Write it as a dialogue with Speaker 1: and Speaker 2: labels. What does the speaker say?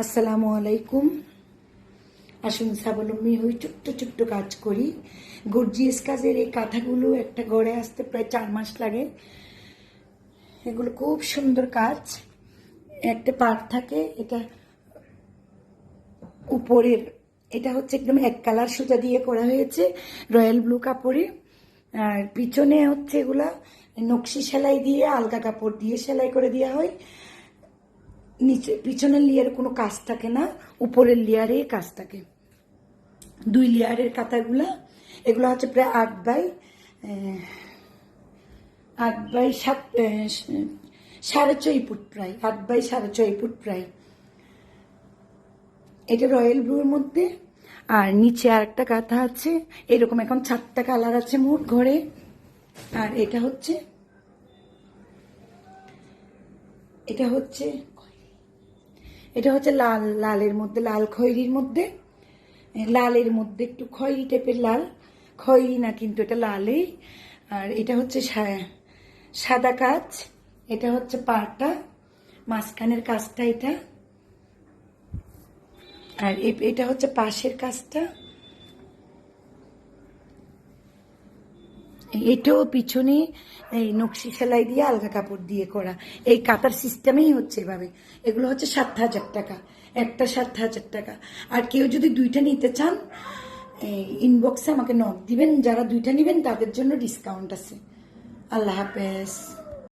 Speaker 1: আসসালামু আলাইকুম। আসুন স্বাবলম্বী হই, ছোট্ট ছোট্ট কাজ করি। গর্জিয়াস কাজের এই কাঁথাগুলো একটা গড়ে আসতে প্রায় 4 মাস লাগে। এগুলো খুব সুন্দর কাজ। একটা পার্ট থাকে, এটা উপরের, এটা হচ্ছে একদম এক কালার সুতা দিয়ে করা হয়েছে রয়্যাল ব্লু কাপড়ে। আর পিছনে হচ্ছে এগুলা নকশি সেলাই দিয়ে আলগা কাপড় দিয়ে সেলাই করে দেওয়া হয়। নিচে পিছনের লেয়ারে কোনো কাজ থাকে না, উপরের লেয়ারে কাজ থাকে। 2 লেয়ারের কাঁথাগুলা, এগুলো হচ্ছে প্রায় 8 বাই 7, 6.5 ফুট, প্রায় 8 বাই 6.5 ফুট প্রায়। এটা রয়্যাল ব্লুর মধ্যে। আর নিচে আর একটা কাঁথা আছে এরকম, এখন 4টা কালার আছে মোট ঘরে। আর এটা হচ্ছে লাল, লালের মধ্যে, লাল খয়েরির মধ্যে, লালের মধ্যে একটু খয়েরি টাইপের লাল, খয়েরি না কিন্তু এটা লালেই। আর এটা হচ্ছে সাদা কাজ। এটা হচ্ছে পাটা, মাঝখানের কাজটা এটা। আর এটা হচ্ছে পাশের কাজটা। এটাও পিছনে এই নকশি সেলাই দিয়ে আলগা কাপড় দিয়ে করা। এই কাতার সিস্টেমেই হচ্ছে এভাবে। এগুলো হচ্ছে 7,000 টাকা, একটা 7,000 টাকা। আর কেউ যদি 2টা নিতে চান, ইনবক্সে আমাকে নক দিবেন। যারা 2টা নেবেন তাদের জন্য ডিসকাউন্ট আছে। আল্লাহ হাফেজ।